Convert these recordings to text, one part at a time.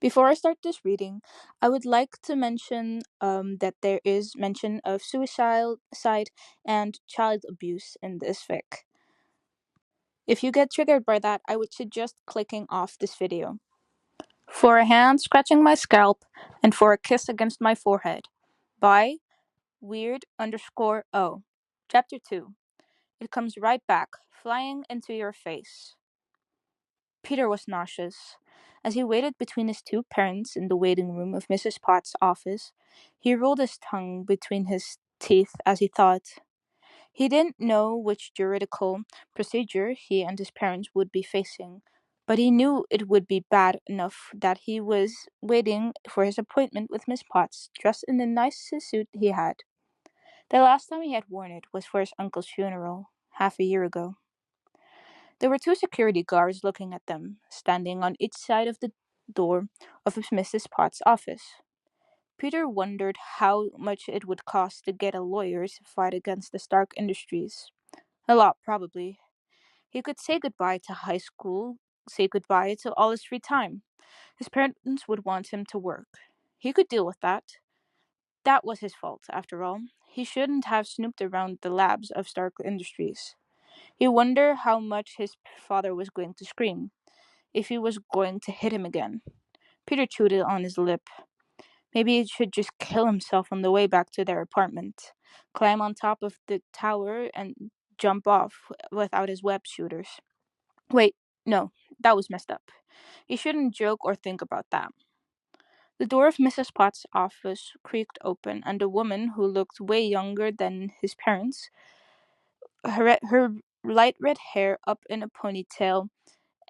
Before I start this reading, I would like to mention that there is mention of suicide and child abuse in this fic. If you get triggered by that, I would suggest clicking off this video. For a hand scratching my scalp and for a kiss against my forehead. By weird_o. Chapter 2. It comes right back, flying into your face. Peter was nauseous. As he waited between his two parents in the waiting room of Mrs. Potts' office, he rolled his tongue between his teeth as he thought. He didn't know which juridical procedure he and his parents would be facing, but he knew it would be bad enough that he was waiting for his appointment with Miss Potts, dressed in the nicest suit he had. The last time he had worn it was for his uncle's funeral, half a year ago. There were two security guards looking at them, standing on each side of the door of Mrs. Potts' office. Peter wondered how much it would cost to get a lawyer to fight against the Stark Industries. A lot, probably. He could say goodbye to high school, say goodbye to all his free time. His parents would want him to work. He could deal with that. That was his fault, after all. He shouldn't have snooped around the labs of Stark Industries. He wondered how much his father was going to scream, if he was going to hit him again. Peter chewed it on his lip. Maybe he should just kill himself on the way back to their apartment, climb on top of the tower and jump off without his web shooters. Wait, no, that was messed up. He shouldn't joke or think about that. The door of Mrs. Potts' office creaked open, and a woman who looked way younger than his parents, her light red hair up in a ponytail,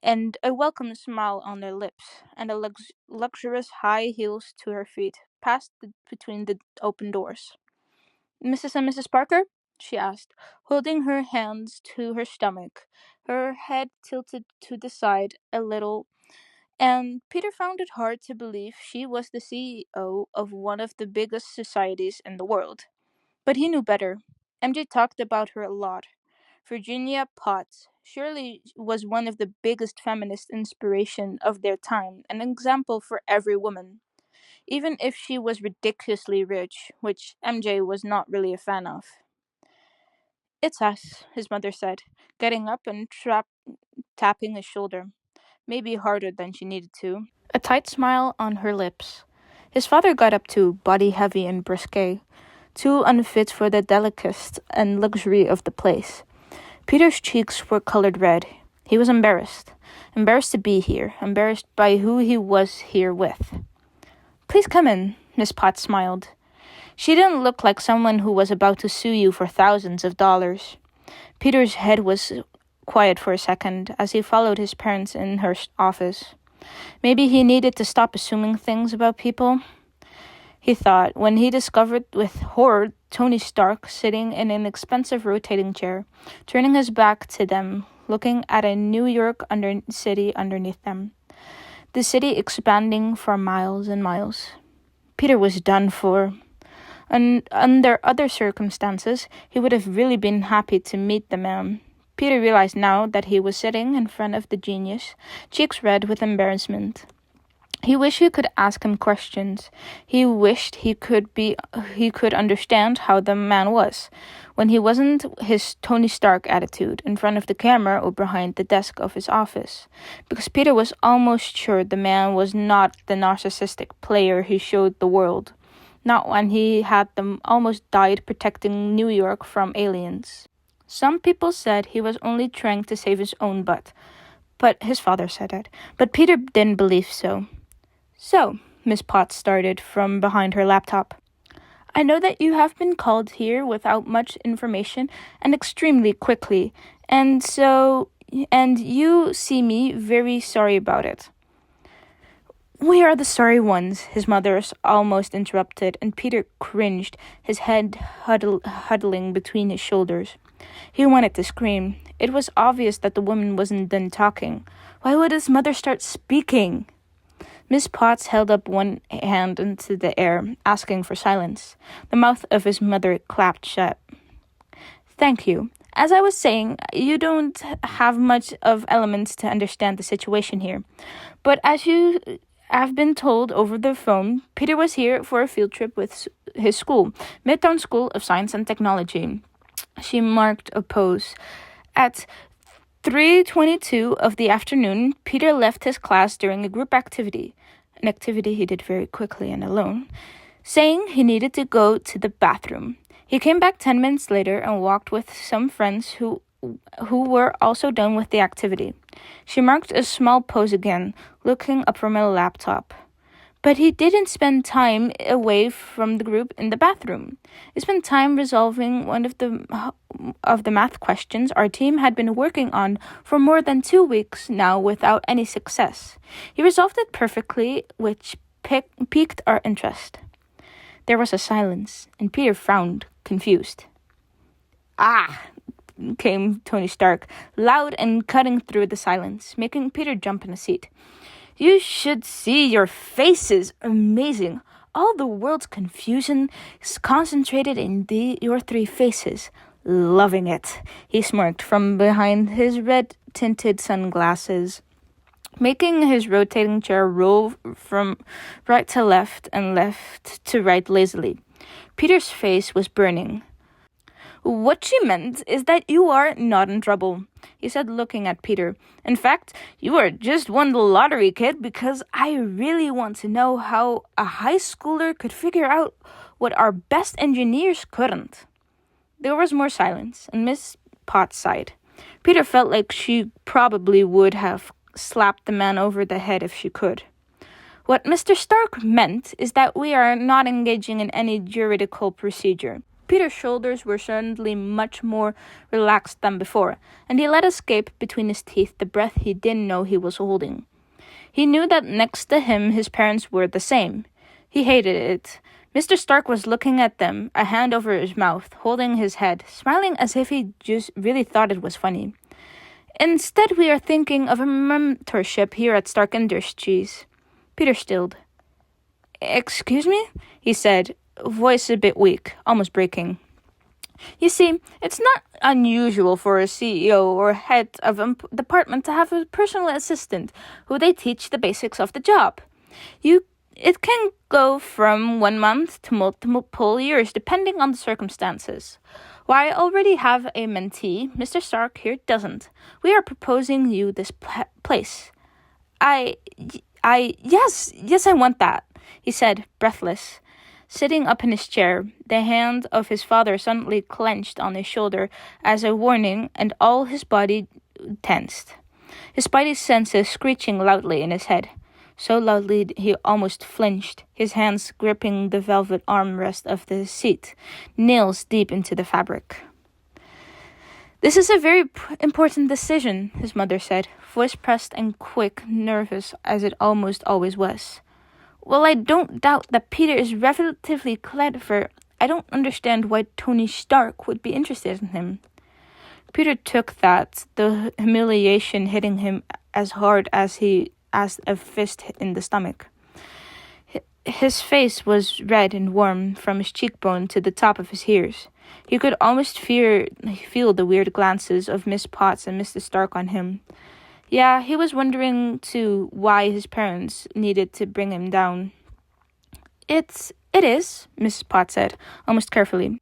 and a welcome smile on her lips, and a luxurious high heels to her feet, passed between the open doors. "Mrs. and Mrs. Parker?" she asked, holding her hands to her stomach, her head tilted to the side a little, and Peter found it hard to believe she was the CEO of one of the biggest societies in the world. But he knew better. MJ talked about her a lot. Virginia Potts surely was one of the biggest feminist inspiration of their time, an example for every woman, even if she was ridiculously rich, which MJ was not really a fan of. "It's us," his mother said, getting up and tapping his shoulder, maybe harder than she needed to, a tight smile on her lips. His father got up too, body heavy and brusque, too unfit for the delicacy and luxury of the place. Peter's cheeks were colored red. He was embarrassed. Embarrassed to be here. Embarrassed by who he was here with. "Please come in," Miss Potts smiled. She didn't look like someone who was about to sue you for thousands of dollars. Peter's head was quiet for a second as he followed his parents in her office. Maybe he needed to stop assuming things about people, he thought, when he discovered with horror Tony Stark sitting in an expensive rotating chair, turning his back to them, looking at a New York city underneath them. The city expanding for miles and miles. Peter was done for. Under other circumstances, he would have really been happy to meet the man. Peter realized now that he was sitting in front of the genius, cheeks red with embarrassment. He wished he could ask him questions. He wished he could understand how the man was, when he wasn't his Tony Stark attitude in front of the camera or behind the desk of his office. Because Peter was almost sure the man was not the narcissistic player he showed the world. Not when he had them almost died protecting New York from aliens. Some people said he was only trying to save his own butt. But his father said it. But Peter didn't believe so. "So," Miss Potts started from behind her laptop, "I know that you have been called here without much information and extremely quickly, and you see me very sorry about it." "We are the sorry ones," his mother almost interrupted, and Peter cringed, his head huddling between his shoulders. He wanted to scream. It was obvious that the woman wasn't done talking. Why would his mother start speaking? Miss Potts held up one hand into the air, asking for silence. The mouth of his mother clapped shut. "Thank you. As I was saying, you don't have much of elements to understand the situation here. But as you I've been told over the phone Peter was here for a field trip with his school, Midtown School of Science and Technology. She marked a pose. At 3:22 of the afternoon, Peter left his class during a group activity, an activity he did very quickly and alone, saying he needed to go to the bathroom. He came back 10 minutes later and walked with some friends who were also done with the activity. She marked a small pose again, looking up from a laptop. But he didn't spend time away from the group in the bathroom. He spent time resolving one of the math questions our team had been working on for more than 2 weeks now without any success. He resolved it perfectly, which piqued our interest. There was a silence, and Peter frowned, confused. "Ah!" came Tony Stark, loud and cutting through the silence, making Peter jump in a seat. "You should see your faces. Amazing. All the world's confusion is concentrated in your three faces. Loving it," he smirked from behind his red-tinted sunglasses, making his rotating chair roll from right to left and left to right lazily. Peter's face was burning. "What she meant is that you are not in trouble," he said, looking at Peter. "In fact, you are just won the lottery, kid, because I really want to know how a high schooler could figure out what our best engineers couldn't." There was more silence, and Miss Potts sighed. Peter felt like she probably would have slapped the man over the head if she could. "What Mr. Stark meant is that we are not engaging in any juridical procedure." Peter's shoulders were suddenly much more relaxed than before, and he let escape between his teeth the breath he didn't know he was holding. He knew that next to him his parents were the same. He hated it. Mr. Stark was looking at them, a hand over his mouth, holding his head, smiling as if he just really thought it was funny. "Instead, we are thinking of a mentorship here at Stark Industries." Peter stilled. "Excuse me?" he said, voice a bit weak, almost breaking. "You see, it's not unusual for a CEO or head of a department to have a personal assistant who they teach the basics of the job. It can go from 1 month to multiple years, depending on the circumstances. While I already have a mentee, Mr. Stark here doesn't. We are proposing you this place." Yes, I want that," he said, breathless. Sitting up in his chair, the hand of his father suddenly clenched on his shoulder as a warning, and all his body tensed. His spidey senses screeching loudly in his head, so loudly he almost flinched, his hands gripping the velvet armrest of the seat, nails deep into the fabric. "This is a very important decision," his mother said, voice pressed and quick, nervous as it almost always was. "Well, I don't doubt that Peter is relatively clever. I don't understand why Tony Stark would be interested in him." Peter took that, the humiliation hitting him as hard as a fist in the stomach. His face was red and warm from his cheekbone to the top of his ears. He could almost feel the weird glances of Miss Potts and Mr. Stark on him. Yeah, he was wondering, too, why his parents needed to bring him down. It is, Mrs. Potts said, almost carefully.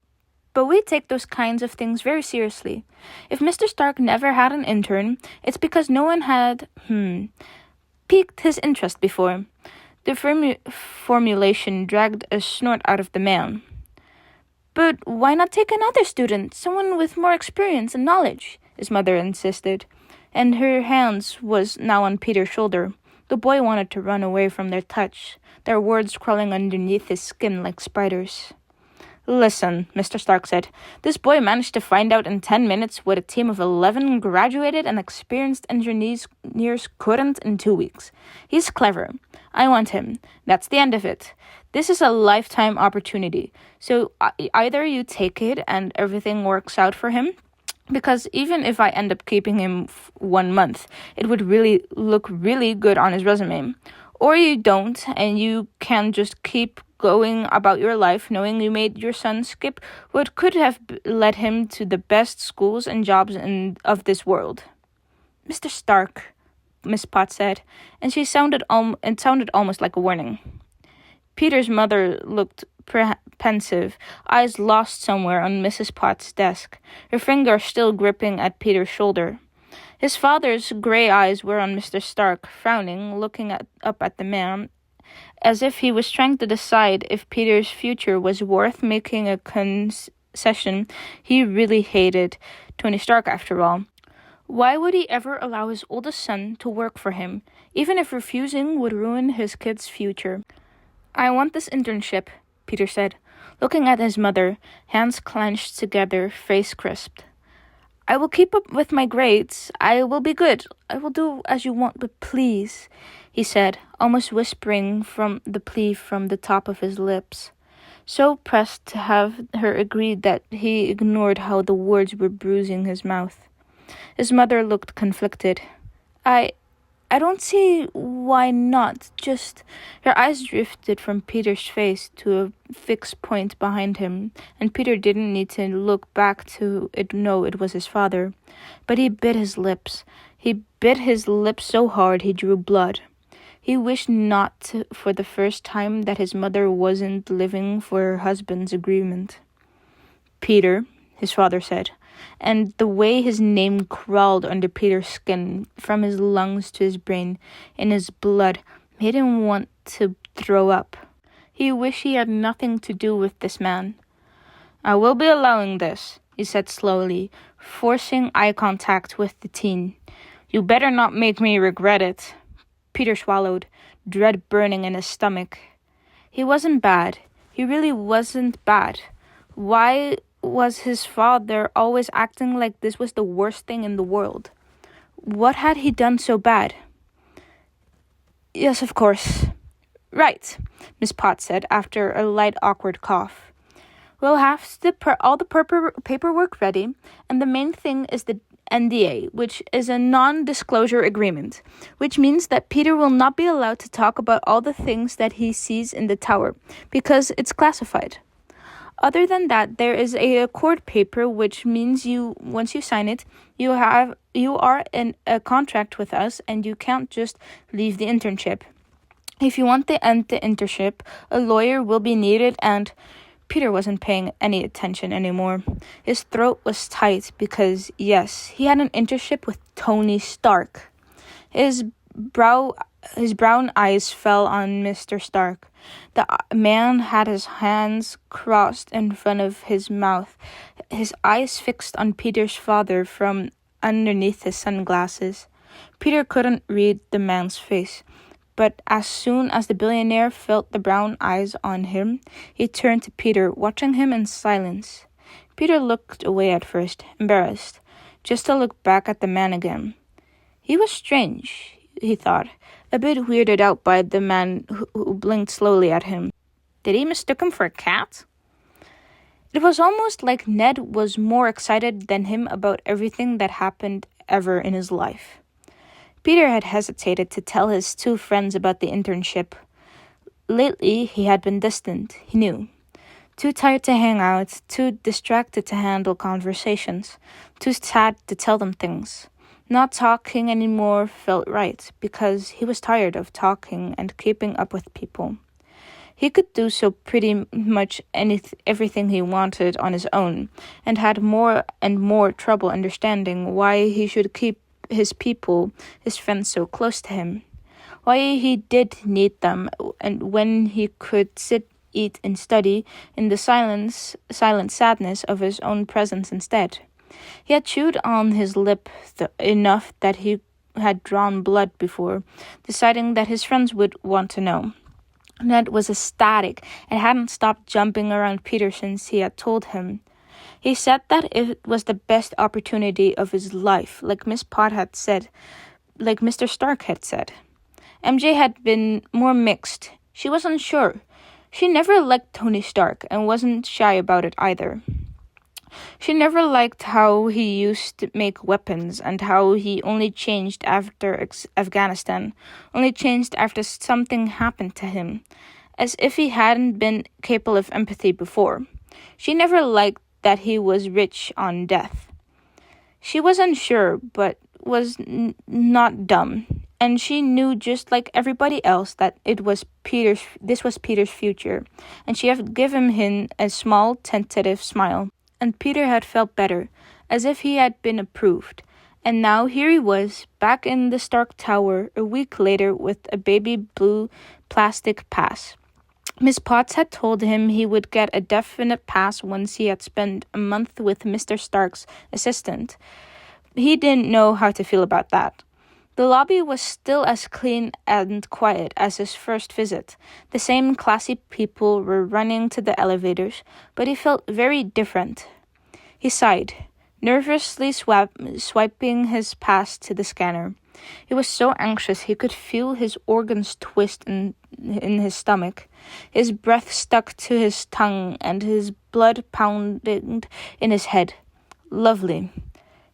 "But we take those kinds of things very seriously. If Mr. Stark never had an intern, it's because no one had, piqued his interest before." The formulation dragged a snort out of the man. "But why not take another student, someone with more experience and knowledge?" his mother insisted, and her hands was now on Peter's shoulder. The boy wanted to run away from their touch, their words crawling underneath his skin like spiders. "Listen," Mr. Stark said, "this boy managed to find out in 10 minutes what a team of 11 graduated and experienced engineers couldn't in 2 weeks. He's clever. I want him. That's the end of it. This is a lifetime opportunity. So either you take it and everything works out for him, because even if I end up keeping him 1 month, it would really look really good on his resume. Or you don't, and you can just keep going about your life knowing you made your son skip what could have led him to the best schools and jobs of this world." "Mr. Stark," Miss Potts said, and it sounded almost like a warning. Peter's mother looked pensive, eyes lost somewhere on Mrs. Potts' desk, her finger still gripping at Peter's shoulder. His father's gray eyes were on Mr. Stark, frowning, looking up at the man, as if he was trying to decide if Peter's future was worth making a concession. He really hated Tony Stark, after all. Why would he ever allow his oldest son to work for him, even if refusing would ruin his kid's future? "I want this internship," Peter said, looking at his mother, hands clenched together, face crisped. "I will keep up with my grades. I will be good. I will do as you want, but please," he said, almost whispering from the plea from the top of his lips. So pressed to have her agree that he ignored how the words were bruising his mouth. His mother looked conflicted. I don't see why not. Just..." Her eyes drifted from Peter's face to a fixed point behind him, and Peter didn't need to look back to know it was his father. But he bit his lips. He bit his lips so hard he drew blood. He wished for the first time that his mother wasn't living for her husband's agreement. "Peter," his father said, and the way his name crawled under Peter's skin, from his lungs to his brain, in his blood, made him want to throw up. He wished he had nothing to do with this man. "I will be allowing this," he said slowly, forcing eye contact with the teen. "You better not make me regret it." Peter swallowed, dread burning in his stomach. He wasn't bad. He really wasn't bad. Why was his father always acting like this was the worst thing in the world? What had he done so bad? "Yes, of course." "Right," Miss Potts said after a light, awkward cough. "We'll have all the paperwork ready, and the main thing is the NDA, which is a non-disclosure agreement, which means that Peter will not be allowed to talk about all the things that he sees in the tower, because it's classified. Other than that, there is a accord paper, which means once you sign it, you are in a contract with us, and you can't just leave the internship. If you want to end the internship, a lawyer will be needed." And Peter wasn't paying any attention anymore. His throat was tight because, yes, he had an internship with Tony Stark. His brown eyes fell on Mr. Stark. The man had his hands crossed in front of his mouth, his eyes fixed on Peter's father from underneath his sunglasses. Peter couldn't read the man's face, but as soon as the billionaire felt the brown eyes on him, he turned to Peter, watching him in silence. Peter looked away at first, embarrassed, just to look back at the man again. He was strange, he thought, a bit weirded out by the man who blinked slowly at him. Did he mistake him for a cat? It was almost like Ned was more excited than him about everything that happened ever in his life. Peter had hesitated to tell his two friends about the internship. Lately, he had been distant, he knew. Too tired to hang out, too distracted to handle conversations, too sad to tell them things. Not talking anymore felt right, because he was tired of talking and keeping up with people. He could do so pretty much everything he wanted on his own, and had more and more trouble understanding why he should keep his friends, so close to him. Why he did need them, and when he could sit, eat, and study in the silent sadness of his own presence instead. He had chewed on his lip enough that he had drawn blood before, deciding that his friends would want to know. Ned was ecstatic and hadn't stopped jumping around Peter since he had told him. He said that it was the best opportunity of his life, like Miss Pot had said, like Mr. Stark had said. MJ had been more mixed. She wasn't sure. She never liked Tony Stark and wasn't shy about it either. She never liked how he used to make weapons and how he only changed after Afghanistan, only changed after something happened to him, as if he hadn't been capable of empathy before. She never liked that he was rich on death. She was unsure, but was not dumb, and she knew just like everybody else that this was Peter's future, and she had given him a small, tentative smile, and Peter had felt better, as if he had been approved. And now here he was, back in the Stark Tower a week later with a baby blue plastic pass. Miss Potts had told him he would get a definite pass once he had spent a month with Mr. Stark's assistant. He didn't know how to feel about that. The lobby was still as clean and quiet as his first visit. The same classy people were running to the elevators, but he felt very different. He sighed, nervously swiping his pass to the scanner. He was so anxious he could feel his organs twist in his stomach. His breath stuck to his tongue and his blood pounded in his head. Lovely.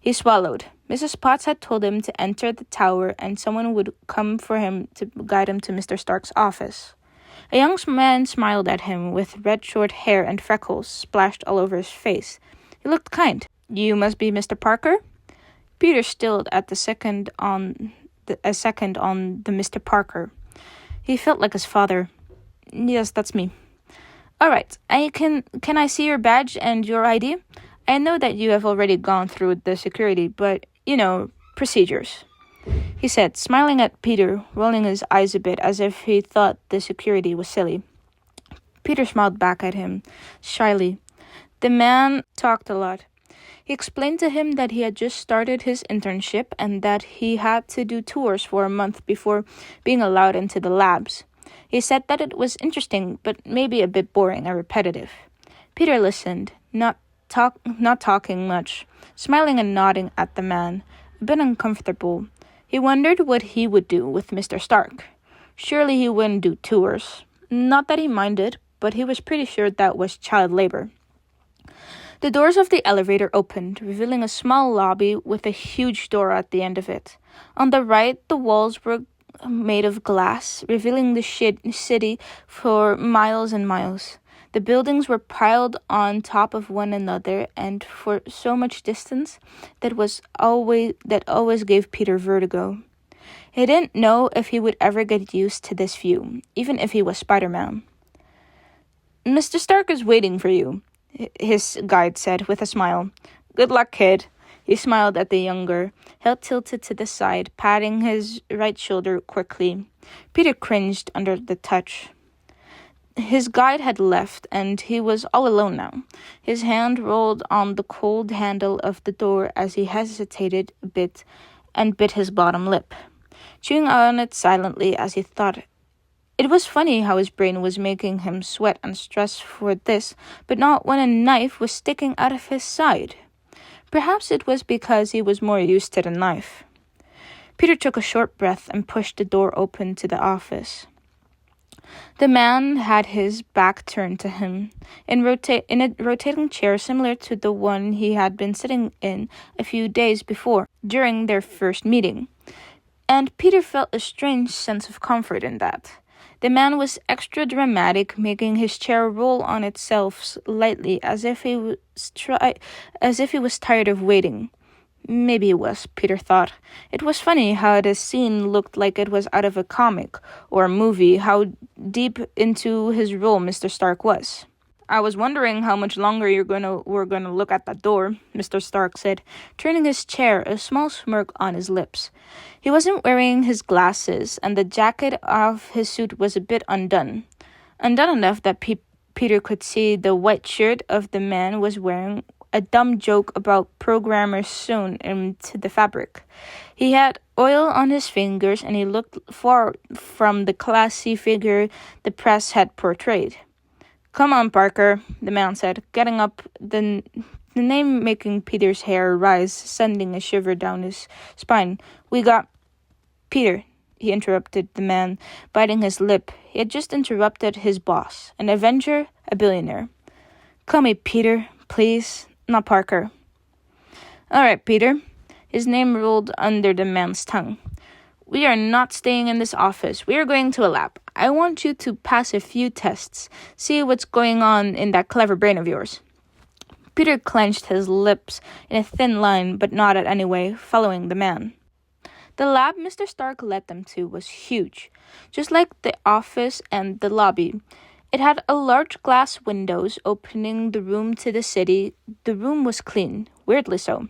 He swallowed. Mrs. Potts had told him to enter the tower and someone would come for him to guide him to Mr. Stark's office. A young man smiled at him with red short hair and freckles splashed all over his face. He looked kind. You must be Mr. Parker? Peter stilled at the second on the Mr. Parker. He felt like his father. Yes, that's me. All right. Can I see your badge and your ID? I know that you have already gone through the security, but, procedures, he said, smiling at Peter, rolling his eyes a bit as if he thought the security was silly. Peter smiled back at him, shyly. The man talked a lot. He explained to him that he had just started his internship and that he had to do tours for a month before being allowed into the labs. He said that it was interesting, but maybe a bit boring and repetitive. Peter listened, not talking much, smiling and nodding at the man, a bit uncomfortable. He wondered what he would do with Mr. Stark. Surely he wouldn't do tours. Not that he minded, but he was pretty sure that was child labor. The doors of the elevator opened, revealing a small lobby with a huge door at the end of it. On the right, the walls were made of glass, revealing the city for miles and miles. The buildings were piled on top of one another, and for so much distance that always gave Peter vertigo. He didn't know if he would ever get used to this view, even if he was Spider-Man. Mr. Stark is waiting for you, his guide said with a smile. Good luck, kid. He smiled at the younger, head tilted to the side, patting his right shoulder quickly. Peter cringed under the touch. His guide had left, and he was all alone now. His hand rolled on the cold handle of the door as he hesitated a bit and bit his bottom lip, chewing on it silently as he thought. It was funny how his brain was making him sweat and stress for this, but not when a knife was sticking out of his side. Perhaps it was because he was more used to the knife. Peter took a short breath and pushed the door open to the office. The man had his back turned to him, in a rotating chair similar to the one he had been sitting in a few days before, during their first meeting. And Peter felt a strange sense of comfort in that. The man was extra dramatic, making his chair roll on itself slightly, as if he was tired of waiting. Maybe it was, Peter thought. It was funny how the scene looked like it was out of a comic or a movie, how deep into his role Mr. Stark was. I was wondering how much longer we're gonna look at that door, Mr. Stark said, turning his chair, a small smirk on his lips. He wasn't wearing his glasses, and the jacket of his suit was a bit undone. Undone enough that Peter could see the white shirt of the man was wearing a dumb joke about programmers sewn into the fabric. He had oil on his fingers, and he looked far from the classy figure the press had portrayed. Come on, Parker, the man said, getting up, the name making Peter's hair rise, sending a shiver down his spine. We got... Peter, he interrupted the man, biting his lip. He had just interrupted his boss, an Avenger, a billionaire. Call me Peter, please, not Parker. All right, Peter. His name rolled under the man's tongue. We are not staying in this office. We are going to a lab. I want you to pass a few tests. See what's going on in that clever brain of yours. Peter clenched his lips in a thin line, but nodded anyway, following the man. The lab Mr. Stark led them to was huge, just like the office and the lobby. It had a large glass windows opening the room to the city. The room was clean, weirdly so.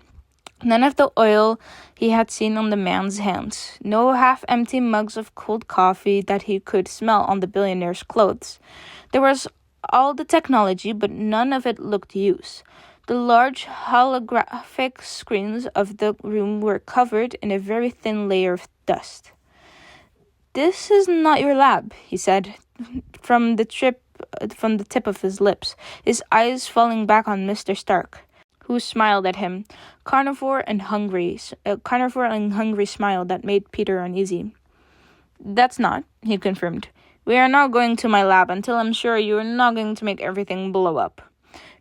None of the oil he had seen on the man's hands. No half-empty mugs of cold coffee that he could smell on the billionaire's clothes. There was all the technology, but none of it looked used. The large holographic screens of the room were covered in a very thin layer of dust. "This is not your lab," he said, from the tip of his lips, his eyes falling back on Mr. Stark, who smiled at him, a carnivore and hungry smile that made Peter uneasy. "That's not," he confirmed. "We are not going to my lab until I'm sure you are not going to make everything blow up."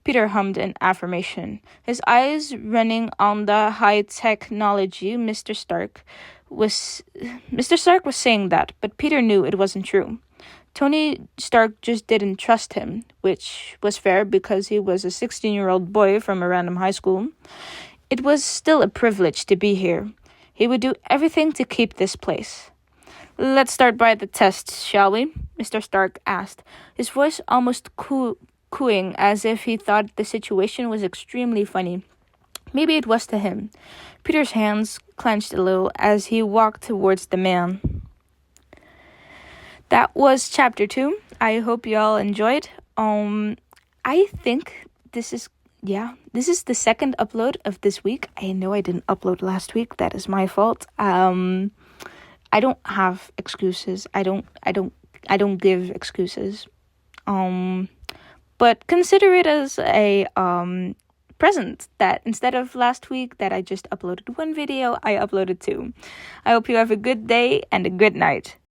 Peter hummed an affirmation, his eyes running on the high technology. Mr. Stark was saying that, but Peter knew it wasn't true. Tony Stark just didn't trust him, which was fair because he was a 16-year-old boy from a random high school. It was still a privilege to be here. He would do everything to keep this place. "Let's start by the tests, shall we?" Mr. Stark asked, his voice almost cooing, as if he thought the situation was extremely funny. Maybe it was to him. Peter's hands clenched a little as he walked towards the man. That was chapter 2. I hope you all enjoyed. I think this is the second upload of this week. I know I didn't upload last week. That is my fault. I don't have excuses. I don't give excuses. But consider it as a present that instead of last week that I just uploaded one video, I uploaded 2. I hope you have a good day and a good night.